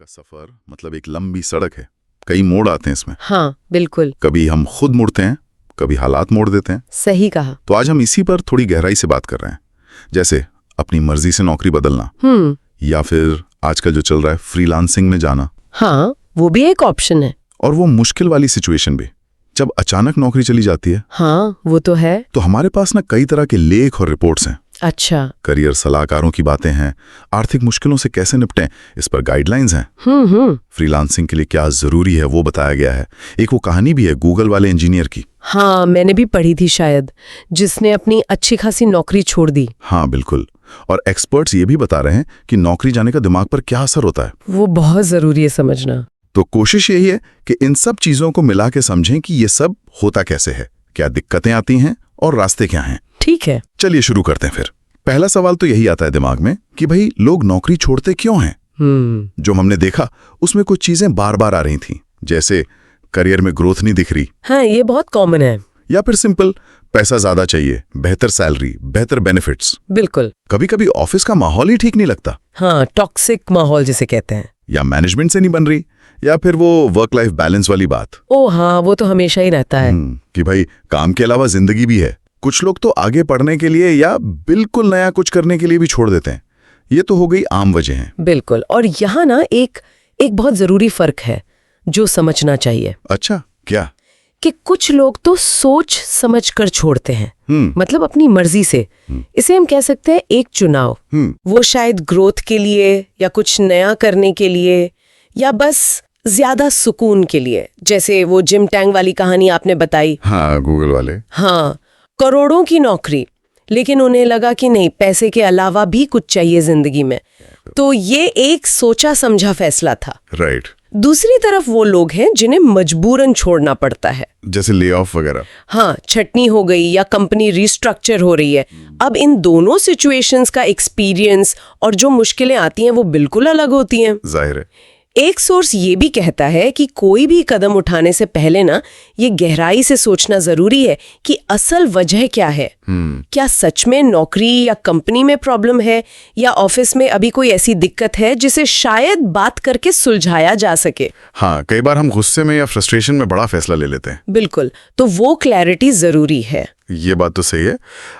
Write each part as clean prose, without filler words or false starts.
का सफर मतलब एक लंबी सड़क है, कई मोड़ आते हैं इसमें। हाँ बिल्कुल। कभी हम खुद मुड़ते हैं, कभी हालात मोड़ देते हैं। सही कहा। तो आज हम इसी पर थोड़ी गहराई से बात कर रहे हैं, जैसे अपनी मर्जी से नौकरी बदलना या फिर आजकल जो चल रहा है फ्रीलांसिंग में जाना। हाँ, वो भी एक ऑप्शन है। और वो मुश्किल वाली सिचुएशन भी, जब अचानक नौकरी चली जाती है। हाँ वो तो है। तो हमारे पास ना कई तरह के लेख और रिपोर्ट्स हैं। अच्छा। करियर सलाहकारों की बातें हैं, आर्थिक मुश्किलों से कैसे निपटें इस पर गाइडलाइंस हैं। फ्रीलांसिंग के लिए क्या जरूरी है वो बताया गया है। एक वो कहानी भी है गूगल वाले इंजीनियर की। हाँ मैंने भी पढ़ी थी शायद, जिसने अपनी अच्छी खासी नौकरी छोड़ दी। हाँ बिल्कुल। और एक्सपर्ट्स ये भी बता रहे हैं कि नौकरी जाने का दिमाग पर क्या असर होता है। वो बहुत जरूरी है समझना। तो कोशिश यही है कि इन सब चीजों को मिला के समझें कि ये सब होता कैसे है, क्या दिक्कतें आती हैं और रास्ते क्या हैं। ठीक है, चलिए शुरू करते हैं फिर। पहला सवाल तो यही आता है दिमाग में कि भाई लोग नौकरी छोड़ते क्यों हैं। जो हमने देखा उसमें कुछ चीजें बार बार आ रही थी, जैसे करियर में ग्रोथ नहीं दिख रही। हाँ ये बहुत कॉमन है। या फिर सिंपल पैसा ज्यादा चाहिए, बेहतर सैलरी, बेहतर बेनिफिट्स। बिल्कुल। कभी कभी ऑफिस का माहौल ही ठीक नहीं लगता। हाँ, टॉक्सिक माहौल जिसे कहते हैं। या मैनेजमेंट से नहीं बन रही, या फिर वो वर्क लाइफ बैलेंस वाली बात। ओ हाँ, वो तो हमेशा ही रहता है कि भाई काम के अलावा जिंदगी भी है। कुछ लोग तो आगे पढ़ने के लिए या बिल्कुल नया कुछ करने के लिए भी छोड़ देते हैं। ये तो हो गई आम वजह है। बिल्कुल। और यहाँ ना एक बहुत जरूरी फर्क है जो समझना चाहिए। अच्छा, क्या? कि कुछ लोग तो सोच समझ कर छोड़ते हैं, मतलब अपनी मर्जी से। इसे हम कह सकते हैं एक चुनाव। वो शायद ग्रोथ के लिए या कुछ नया करने के लिए या बस ज्यादा सुकून के लिए, जैसे वो जिम टैंग वाली कहानी आपने बताई। हाँ, गूगल वाले। हाँ, करोड़ों की नौकरी, लेकिन उन्हें लगा कि नहीं, पैसे के अलावा भी कुछ चाहिए जिंदगी में। तो ये एक सोचा समझा फैसला था। राइट। दूसरी तरफ वो लोग हैं जिन्हें मजबूरन छोड़ना पड़ता है, जैसे ले ऑफ वगैरह। हाँ, छटनी हो गई या कंपनी रिस्ट्रक्चर हो रही है। अब इन दोनों सिचुएशंस का एक्सपीरियंस और जो मुश्किलें आती हैं वो बिल्कुल अलग होती हैं। जाहिर है। एक सोर्स ये भी कहता है कि कोई भी कदम उठाने से पहले ना ये गहराई से सोचना जरूरी है कि असल वजह क्या है। क्या सच में नौकरी या कंपनी में प्रॉब्लम है, या ऑफिस में अभी कोई ऐसी दिक्कत है जिसे शायद बात करके सुलझाया जा सके। हाँ, कई बार हम गुस्से में या फ्रस्ट्रेशन में बड़ा फैसला ले लेते हैं। बिल्कुल, तो वो क्लैरिटी जरूरी है। ये बात तो सही है।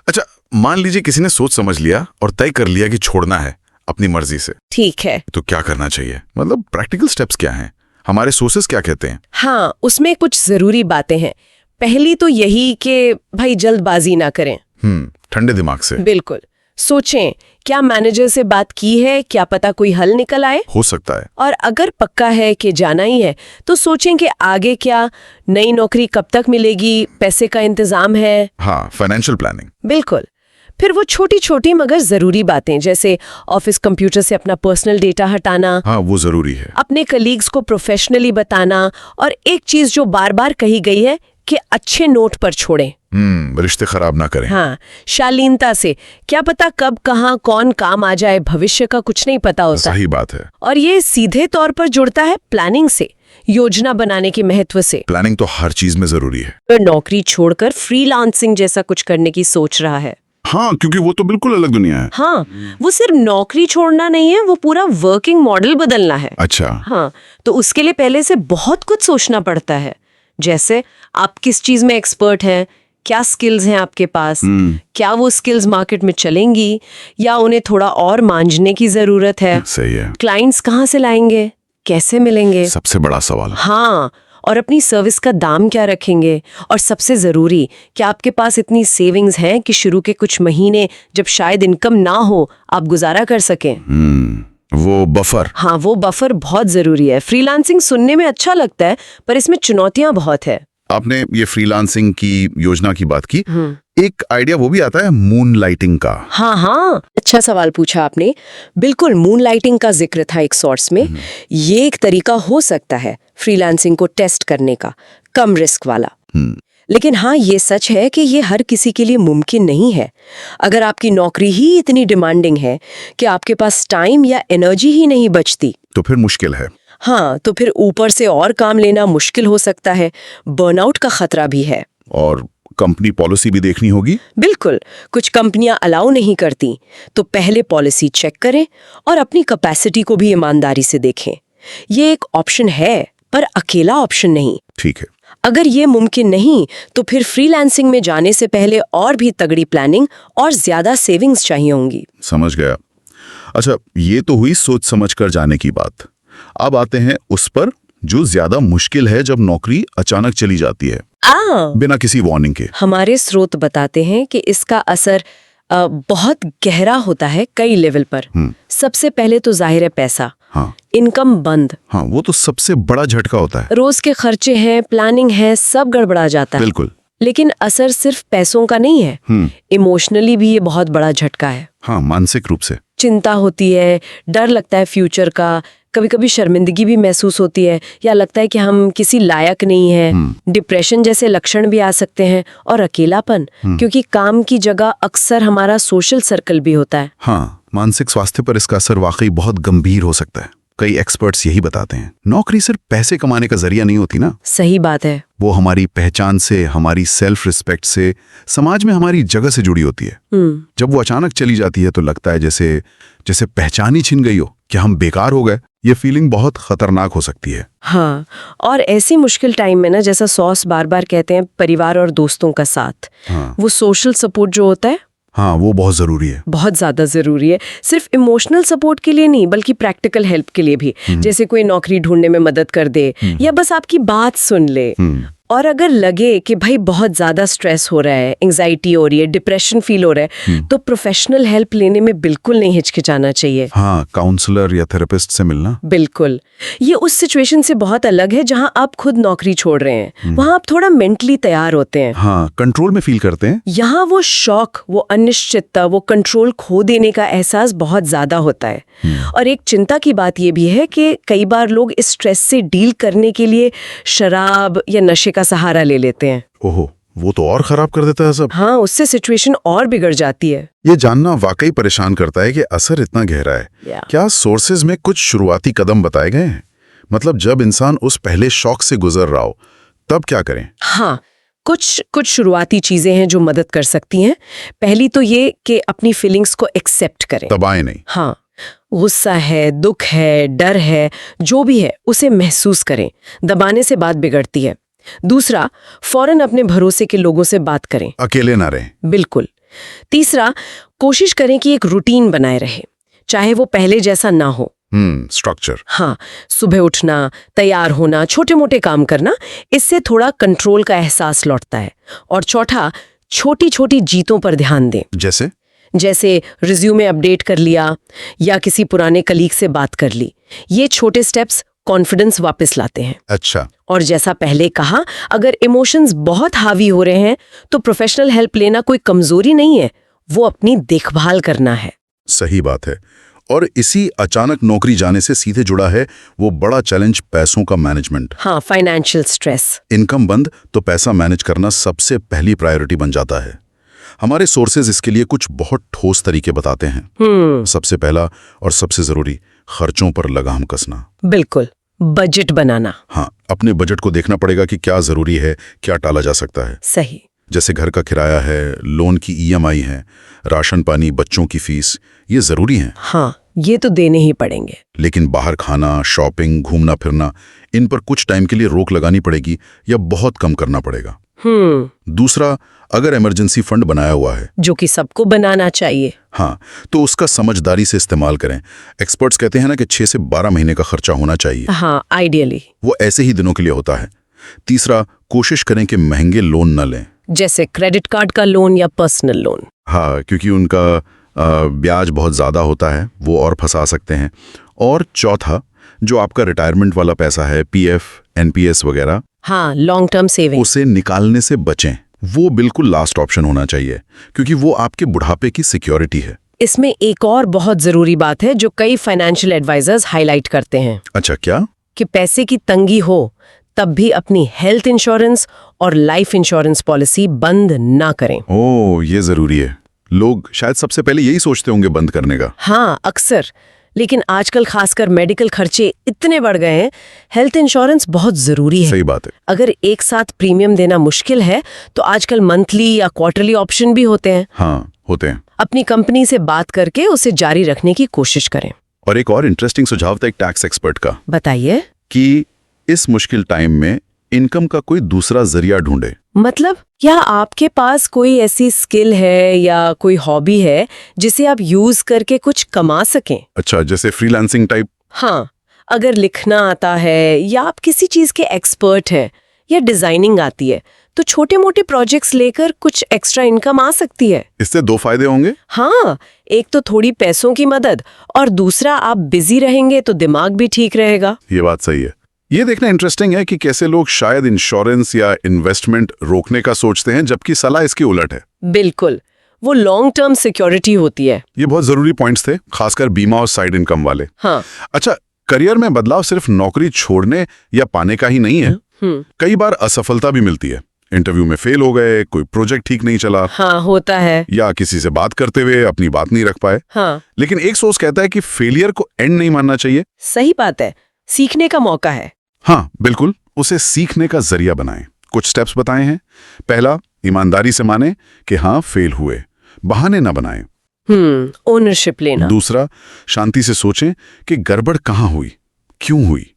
अच्छा, मान लीजिए किसी ने सोच समझ लिया और तय कर लिया कि छोड़ना है अपनी मर्जी से। ठीक है, तो क्या करना चाहिए? मतलब प्रैक्टिकल स्टेप्स क्या हैं? हमारे सोर्सेस क्या कहते हैं? हाँ, उसमें कुछ जरूरी बातें हैं। पहली तो यही कि भाई जल्दबाजी ना करें। ठंडे दिमाग से। बिल्कुल। सोचें, क्या मैनेजर से बात की है, क्या पता कोई हल निकल आए। हो सकता है। और अगर पक्का है कि जाना ही है तो सोचें कि आगे क्या, नई नौकरी कब तक मिलेगी, पैसे का इंतजाम है। हाँ, फाइनेंशियल प्लानिंग। बिल्कुल। फिर वो छोटी छोटी मगर जरूरी बातें, जैसे ऑफिस कंप्यूटर से अपना पर्सनल डेटा हटाना। हाँ, वो जरूरी है। अपने कलीग्स को प्रोफेशनली बताना, और एक चीज जो बार बार कही गई है कि अच्छे नोट पर छोड़ें। रिश्ते खराब ना करें। हाँ, शालीनता से। क्या पता कब कहाँ कौन काम आ जाए, भविष्य का कुछ नहीं पता होता। सही बात है। और ये सीधे तौर पर जुड़ता है प्लानिंग से, योजना बनाने के महत्व से। प्लानिंग तो हर चीज में जरूरी है। तो नौकरी छोड़कर फ्रीलांसिंग जैसा कुछ करने की सोच रहा है। हाँ, क्योंकि वो तो बिल्कुल अलग दुनिया है। हाँ, वो सिर्फ नौकरी छोड़ना नहीं है, वो पूरा वर्किंग मॉडल बदलना है। अच्छा। हाँ, तो उसके लिए पहले से बहुत कुछ सोचना पड़ता है, जैसे आप किस चीज में एक्सपर्ट हैं, क्या स्किल्स हैं आपके पास, क्या वो स्किल्स मार्केट में चलेंगी या उन्हें थोड़ा और मांझने की जरूरत है। सही है। क्लाइंट्स कहाँ से लाएंगे, कैसे मिलेंगे, सबसे बड़ा सवाल। हाँ, और अपनी सर्विस का दाम क्या रखेंगे। और सबसे जरूरी, क्या आपके पास इतनी सेविंग्स हैं कि शुरू के कुछ महीने जब शायद इनकम ना हो, आप गुजारा कर सकें। वो बफर। हाँ, वो बफर बहुत जरूरी है। फ्रीलांसिंग सुनने में अच्छा लगता है, पर इसमें चुनौतियां बहुत है। आपने ये फ्रीलांसिंग की योजना की बात की, एक आइडिया वो भी आता है मून लाइटिंग का। हाँ हाँ, अच्छा सवाल पूछा आपने। बिल्कुल, मून लाइटिंग का जिक्र था एक सोर्स में। ये एक तरीका हो सकता है फ्रीलांसिंग को टेस्ट करने का, कम रिस्क वाला। लेकिन हाँ, ये सच है कि ये हर किसी के लिए मुमकिन नहीं है। अगर आपकी नौकरी ही इतनी डिमांडिंग है कि आपके पास टाइम या एनर्जी ही नहीं बचती, तो फिर मुश्किल है। हाँ, तो फिर ऊपर से और काम लेना मुश्किल हो सकता है। बर्नआउट का खतरा भी है। और कंपनी पॉलिसी भी देखनी होगी। बिल्कुल, कुछ कंपनियां अलाउ नहीं करती, तो पहले पॉलिसी चेक करें और अपनी कैपेसिटी को भी ईमानदारी से देखें। ये एक ऑप्शन है पर अकेला ऑप्शन नहीं। ठीक है। अगर ये मुमकिन नहीं तो फिर फ्रीलांसिंग में जाने से पहले और भी तगड़ी प्लानिंग और ज्यादा सेविंग्स चाहिए होंगी। समझ गया। अच्छा, ये तो हुई सोच समझ कर जाने की बात। अब आते हैं उस पर जो ज्यादा मुश्किल है, जब नौकरी अचानक चली जाती है बिना किसी वार्निंग के। हमारे स्रोत बताते हैं कि इसका असर बहुत गहरा होता है कई लेवल पर। सबसे पहले तो जाहिर है पैसा। हाँ। इनकम बंद। हाँ, वो तो सबसे बड़ा झटका होता है। रोज के खर्चे हैं, प्लानिंग है, सब गड़बड़ा जाता है। बिल्कुल। लेकिन असर सिर्फ पैसों का नहीं है, इमोशनली भी ये बहुत बड़ा झटका है। हाँ, मानसिक रूप से चिंता होती है, डर लगता है फ्यूचर का, कभी कभी शर्मिंदगी भी महसूस होती है या लगता है कि हम किसी लायक नहीं हैं। डिप्रेशन जैसे लक्षण भी आ सकते हैं और अकेलापन, क्योंकि काम की जगह अक्सर हमारा सोशल सर्कल भी होता है। हाँ, मानसिक स्वास्थ्य पर इसका असर वाकई बहुत गंभीर हो सकता है। कई एक्सपर्ट्स यही बताते हैं। नौकरी सिर्फ पैसे कमाने का जरिया नहीं होती ना। सही बात है। वो हमारी पहचान से, हमारी सेल्फ रिस्पेक्ट से, समाज में हमारी जगह से जुड़ी होती है। जब वो अचानक चली जाती है तो लगता है जैसे पहचान ही छिन गई हो, कि हम बेकार हो गए। ये फीलिंग बहुत खतरनाक हो सकती है। हाँ, और ऐसी मुश्किल टाइम में ना, जैसा सॉस बार बार कहते हैं, परिवार और दोस्तों का साथ, वो सोशल सपोर्ट जो होता है, हाँ, वो बहुत जरूरी है। बहुत ज्यादा जरूरी है। सिर्फ इमोशनल सपोर्ट के लिए नहीं, बल्कि प्रैक्टिकल हेल्प के लिए भी। जैसे कोई नौकरी ढूंढने में मदद कर दे या बस आपकी बात सुन ले। और अगर लगे कि भाई बहुत ज्यादा स्ट्रेस हो रहा है, एंजाइटी हो रही है, डिप्रेशन फील हो रहा है, तो प्रोफेशनल हेल्प लेने में बिल्कुल नहीं हिचकिचाना चाहिए। हाँ, काउंसलर या थेरेपिस्ट से मिलना। बिल्कुल। ये उस सिचुएशन से बहुत अलग है जहां आप खुद नौकरी छोड़ रहे हैं। वहां आप थोड़ा मेंटली तैयार होते हैं। हाँ, कंट्रोल में फील करते हैं। यहाँ वो शॉक, वो अनिश्चितता, वो कंट्रोल खो देने का एहसास बहुत ज्यादा होता है। और एक चिंता की बात ये भी है कि कई बार लोग इस स्ट्रेस से डील करने के लिए शराब या नशे का सहारा ले लेते हैं। ओहो, वो तो और खराब कर देता है सब। हाँ, उससे सिचुएशन और बिगड़ जाती है। ये जानना वाकई परेशान करता है कि असर इतना गहरा है। क्या सोर्सेज में कुछ शुरुआती कदम बताए गए हैं? मतलब जब इंसान उस पहले शॉक से गुजर रहा हो, तब क्या करें? हाँ, कुछ शुरुआती चीजें हैं जो मदद कर सकती हैं। पहली तो ये कि अपनी फीलिंग्स को एक्सेप्ट करें। दबाएं नहीं। हाँ, गुस्सा है, दुख है, डर है, जो भी है उसे महसूस करें। दबाने से बात बिगड़ती है। दूसरा, फौरन अपने भरोसे के लोगों से बात करें। अकेले ना रहें। बिल्कुल। तीसरा, कोशिश करें कि एक रूटीन बनाए रहे, चाहे वो पहले जैसा ना हो। स्ट्रक्चर। हाँ, सुबह उठना, तैयार होना, छोटे मोटे काम करना, इससे थोड़ा कंट्रोल का एहसास लौटता है। और चौथा, छोटी छोटी जीतों पर ध्यान दें। जैसे रिज्यूमे अपडेट कर लिया या किसी पुराने कलीग से बात कर ली। ये छोटे स्टेप्स कॉन्फिडेंस वापस लाते हैं। अच्छा। और जैसा पहले कहा, अगर इमोशंस बहुत हावी हो रहे हैं तो प्रोफेशनल हेल्प लेना कोई कमजोरी नहीं है, वो अपनी देखभाल करना है। सही बात है। और इसी अचानक नौकरी जाने से सीधे जुड़ा है वो बड़ा चैलेंज, पैसों का मैनेजमेंट। हाँ, फाइनेंशियल स्ट्रेस। इनकम बंद तो पैसा मैनेज करना सबसे पहली प्रायोरिटी बन जाता है। हमारे सोर्सेज इसके लिए कुछ बहुत ठोस तरीके बताते हैं। सबसे पहला और सबसे जरूरी, खर्चों पर लगाम कसना। बिल्कुल, बजट बनाना। हाँ, अपने बजट को देखना पड़ेगा कि क्या जरूरी है, क्या टाला जा सकता है। सही। जैसे घर का किराया है, लोन की EMI है, राशन पानी, बच्चों की फीस, ये जरूरी हैं। हाँ, ये तो देने ही पड़ेंगे। लेकिन बाहर खाना, शॉपिंग, घूमना फिरना, इन पर कुछ टाइम के लिए रोक लगानी पड़ेगी या बहुत कम करना पड़ेगा। दूसरा, अगर इमरजेंसी फंड बनाया हुआ है, जो कि सबको बनाना चाहिए, हाँ, तो उसका समझदारी से इस्तेमाल करें। एक्सपर्ट्स कहते हैं ना कि 6 से 12 महीने का खर्चा होना चाहिए। हाँ, आइडियली वो ऐसे ही दिनों के लिए होता है। तीसरा, कोशिश करें कि महंगे लोन न लें, जैसे क्रेडिट कार्ड का लोन या पर्सनल लोन। हाँ, क्योंकि उनका ब्याज बहुत ज्यादा होता है, वो और फंसा सकते हैं। और चौथा, जो आपका रिटायरमेंट वाला पैसा है, PF, NPS वगैरह, हाँ, लॉन्ग टर्म सेविंग, उसे निकालने से बचें। वो बिल्कुल लास्ट ऑप्शन होना चाहिए, क्योंकि वो आपके बुढ़ापे की सिक्योरिटी है। इसमें एक और बहुत जरूरी बात है जो कई फाइनेंशियल एडवाइजर्स हाईलाइट करते हैं। अच्छा, क्या? कि पैसे की तंगी हो तब भी अपनी हेल्थ इंश्योरेंस और लाइफ इंश्योरेंस पॉलिसी बंद ना करें। ओह, ये जरूरी है। लोग शायद सबसे पहले यही सोचते होंगे बंद करने का। हाँ, अक्सर। लेकिन आजकल खासकर मेडिकल खर्चे इतने बढ़ गए हैं, हेल्थ इंश्योरेंस बहुत जरूरी है। सही बात है। अगर एक साथ प्रीमियम देना मुश्किल है तो आजकल मंथली या क्वार्टरली ऑप्शन भी होते हैं। हाँ, होते हैं। अपनी कंपनी से बात करके उसे जारी रखने की कोशिश करें। और एक और इंटरेस्टिंग सुझाव था एक टैक्स एक्सपर्ट का बताइए। कि इस मुश्किल टाइम में इनकम का कोई दूसरा जरिया ढूंढे। मतलब क्या आपके पास कोई ऐसी स्किल है या कोई हॉबी है जिसे आप यूज करके कुछ कमा सकें? अच्छा, जैसे फ्रीलांसिंग टाइप? हाँ, अगर लिखना आता है या आप किसी चीज के एक्सपर्ट हैं या डिजाइनिंग आती है तो छोटे मोटे प्रोजेक्ट्स लेकर कुछ एक्स्ट्रा इनकम आ सकती है। इससे दो फायदे होंगे। हाँ, एक तो थोड़ी पैसों की मदद और दूसरा आप बिजी रहेंगे तो दिमाग भी ठीक रहेगा। ये बात सही है। ये देखना इंटरेस्टिंग है कि कैसे लोग शायद इंश्योरेंस या इन्वेस्टमेंट रोकने का सोचते हैं जबकि सलाह इसकी उलट है। बिल्कुल, वो लॉन्ग टर्म सिक्योरिटी होती है। ये बहुत जरूरी पॉइंट्स थे, खासकर बीमा और साइड इनकम वाले। हाँ। अच्छा, करियर में बदलाव सिर्फ नौकरी छोड़ने या पाने का ही नहीं है। कई बार असफलता भी मिलती है। इंटरव्यू में फेल हो गए, कोई प्रोजेक्ट ठीक नहीं चला। हाँ, होता है। या किसी से बात करते हुए अपनी बात नहीं रख पाए। हाँ। लेकिन एक सोच कहता है कि फेलियर को एंड नहीं मानना चाहिए। सही बात है, सीखने का मौका है। हाँ बिल्कुल, उसे सीखने का जरिया बनाएं। कुछ स्टेप्स बताए हैं। पहला, ईमानदारी से माने कि हाँ फेल हुए, बहाने ना बनाएं। ओनरशिप लेना। दूसरा, शांति से सोचें कि गड़बड़ कहाँ हुई, क्यों हुई,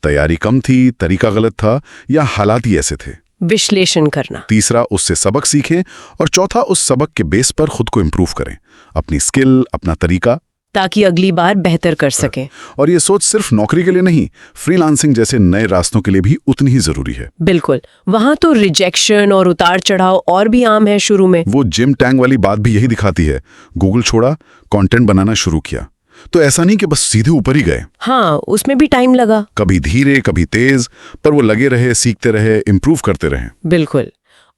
तैयारी कम थी, तरीका गलत था या हालात ही ऐसे थे। विश्लेषण करना। तीसरा, उससे सबक सीखें। और चौथा, उस सबक के बेस पर खुद को इम्प्रूव करें, अपनी स्किल, अपना तरीका, ताकि अगली बार बेहतर कर सकें। और ये सोच सिर्फ नौकरी के लिए नहीं, फ्रीलांसिंग जैसे नए रास्तों के लिए भी उतनी ही जरूरी है। बिल्कुल, वहाँ तो रिजेक्शन और उतार चढ़ाव और भी आम है शुरू में। वो जिम टैंग वाली बात भी यही दिखाती है। गूगल छोड़ा, कंटेंट बनाना शुरू किया, तो ऐसा नहीं कि बस सीधे ऊपर ही गए। हाँ, उसमें भी टाइम लगा। कभी धीरे, कभी तेज, पर वो लगे रहे, सीखते रहे, इम्प्रूव करते रहे। बिल्कुल।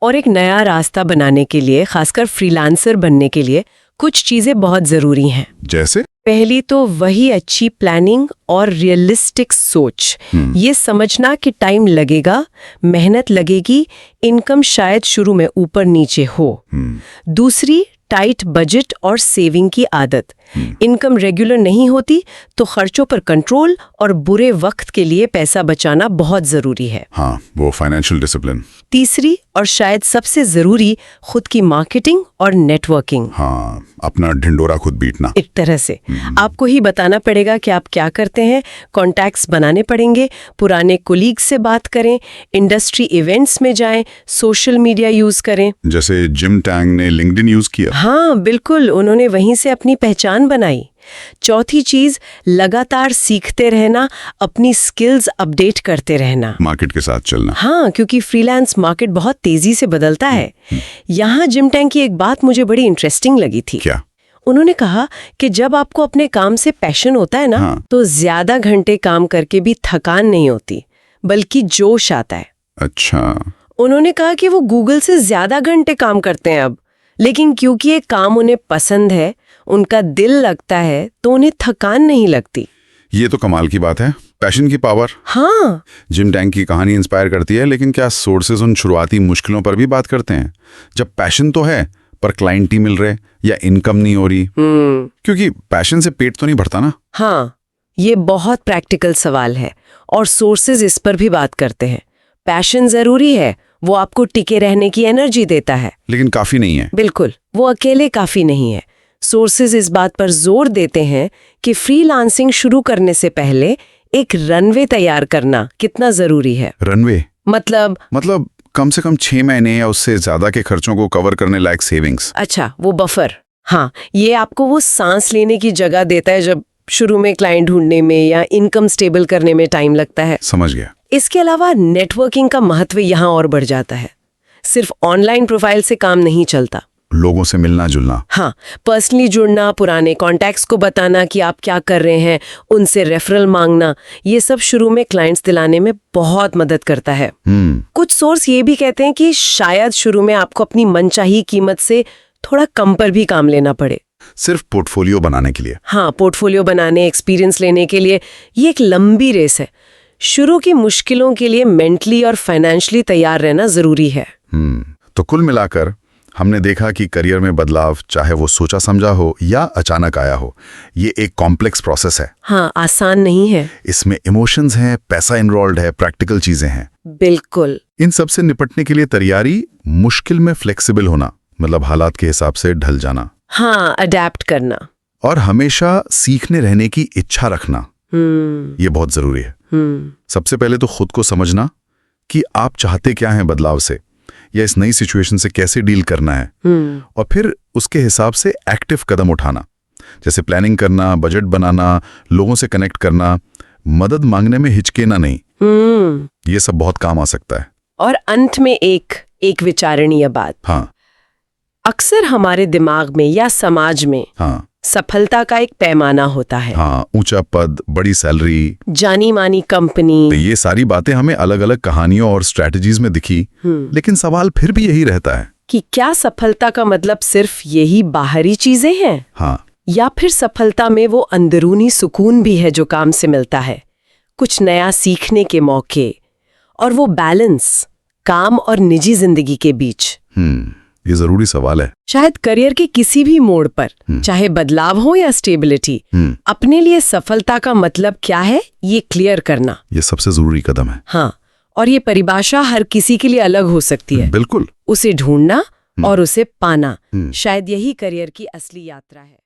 और एक नया रास्ता बनाने के लिए, खासकर फ्रीलांसर बनने के लिए, कुछ चीजें बहुत जरूरी हैं। जैसे? पहली तो वही अच्छी प्लानिंग और रियलिस्टिक सोच। ये समझना कि टाइम लगेगा, मेहनत लगेगी, इनकम शायद शुरू में ऊपर नीचे हो। दूसरी, टाइट बजट और सेविंग की आदत। इनकम रेगुलर नहीं होती तो खर्चों पर कंट्रोल और बुरे वक्त के लिए पैसा बचाना बहुत जरूरी है। हाँ, वो फाइनेंशियल डिसिप्लिन। तीसरी और शायद सबसे जरूरी, खुद की मार्केटिंग और नेटवर्किंग। हाँ, अपना ढिंडोरा खुद बीटना। एक तरह से आपको ही बताना पड़ेगा कि आप क्या करते हैं, कॉन्टैक्ट्स बनाने पड़ेंगे, पुराने कोलीग से बात करें, इंडस्ट्री इवेंट्स में जाएं, सोशल मीडिया यूज करें। जैसे जिम टैंग ने लिंक्डइन यूज किया। हाँ बिल्कुल, उन्होंने वहीं से अपनी पहचान बनाई। चौथी चीज, लगातार सीखते रहना, अपनी स्किल्स अपडेट करते रहना, मार्केट के साथ चलना। हाँ, क्योंकि फ्रीलांस मार्केट बहुत तेजी से बदलता है। यहाँ जिम टैंग की एक बात मुझे बड़ी इंटरेस्टिंग लगी थी। क्या? उन्होंने कहा कि जब आपको अपने काम से पैशन होता है ना, तो ज्यादा घंटे काम करके भी थकान नहीं होती, बल्कि जोश आता है। अच्छा। उन्होंने कहा कि वो गूगल से ज्यादा घंटे काम करते हैं अब, लेकिन क्योंकि ये काम उन्हें पसंद है, उनका दिल लगता है, तो उन्हें थकान नहीं लगती। ये तो कमाल की बात है, पैशन की पावर। हाँ। जिम टैंक की कहानी इंस्पायर करती है, लेकिन क्या सोर्सेज उन शुरुआती मुश्किलों पर भी बात करते हैं? जब पैशन तो है पर क्लाइंट ही मिल रहे या इनकम नहीं हो रही? क्योंकि पैशन से पेट तो नहीं भरता ना। हाँ, ये बहुत प्रैक्टिकल सवाल है और सोर्सेज इस पर भी बात करते हैं। पैशन जरूरी है, वो आपको टिके रहने की एनर्जी देता है, लेकिन काफी नहीं है। बिल्कुल, वो अकेले काफी नहीं है। सोर्सेज इस बात पर जोर देते हैं कि फ्रीलांसिंग शुरू करने से पहले एक रनवे तैयार करना कितना जरूरी है। रनवे मतलब कम से कम 6 महीने या उससे ज्यादा के खर्चों को कवर करने लायक सेविंग्स। अच्छा, वो बफर। हाँ, ये आपको वो सांस लेने की जगह देता है जब शुरू में क्लाइंट ढूंढने में या इनकम स्टेबल करने में टाइम लगता है। समझ गया। इसके अलावा नेटवर्किंग का महत्व यहाँ और बढ़ जाता है। सिर्फ ऑनलाइन प्रोफाइल से काम नहीं चलता, लोगों से मिलना जुलना। हाँ, पर्सनली जुड़ना, पुराने कॉन्टैक्ट्स को बताना कि आप क्या कर रहे हैं, उनसे रेफरल मांगना, ये सब शुरू में क्लाइंट्स दिलाने में बहुत मदद करता है। कुछ सोर्स ये भी कहते हैं कि शायद शुरू में आपको अपनी मनचाही कीमत से थोड़ा कम पर भी काम लेना पड़े, सिर्फ पोर्टफोलियो बनाने के लिए। हाँ, पोर्टफोलियो बनाने, एक्सपीरियंस लेने के लिए। ये एक लंबी रेस है। शुरू की मुश्किलों के लिए मेंटली और फाइनेंशियली तैयार रहना जरूरी है। तो कुल मिलाकर हमने देखा कि करियर में बदलाव, चाहे वो सोचा समझा हो या अचानक आया हो, ये एक कॉम्प्लेक्स प्रोसेस है। हाँ, आसान नहीं है। इसमें इमोशंस हैं, पैसा इन्वॉल्व है, प्रैक्टिकल चीजें हैं। बिल्कुल। इन सब से निपटने के लिए तैयारी, मुश्किल में फ्लेक्सिबल होना, मतलब हालात के हिसाब से ढल जाना। हाँ, अडेप्ट करना। और हमेशा सीखने रहने की इच्छा रखना, ये बहुत जरूरी है। सबसे पहले तो खुद को समझना कि आप चाहते क्या हैं बदलाव से, या इस नई सिचुएशन से कैसे डील करना है, और फिर उसके हिसाब से एक्टिव कदम उठाना, जैसे प्लानिंग करना, बजट बनाना, लोगों से कनेक्ट करना, मदद मांगने में हिचकेना नहीं। ये सब बहुत काम आ सकता है। और अंत में एक विचारणीय बात। हाँ। अक्सर हमारे दिमाग में या समाज में हाँ। सफलता का एक पैमाना होता है। हाँ, ऊंचा पद, बड़ी सैलरी, जानी मानी कंपनी। तो ये सारी बातें हमें अलग अलग कहानियों और स्ट्रेटजीज में दिखी, लेकिन सवाल फिर भी यही रहता है कि क्या सफलता का मतलब सिर्फ यही बाहरी चीजें हैं? हाँ, या फिर सफलता में वो अंदरूनी सुकून भी है जो काम से मिलता है, कुछ नया सीखने के मौके, और वो बैलेंस काम और निजी जिंदगी के बीच। ये जरूरी सवाल है। शायद करियर के किसी भी मोड़ पर, चाहे बदलाव हो या स्टेबिलिटी, अपने लिए सफलता का मतलब क्या है ये क्लियर करना, ये सबसे जरूरी कदम है। हाँ, और ये परिभाषा हर किसी के लिए अलग हो सकती है। बिल्कुल। उसे ढूंढना और उसे पाना, शायद यही करियर की असली यात्रा है।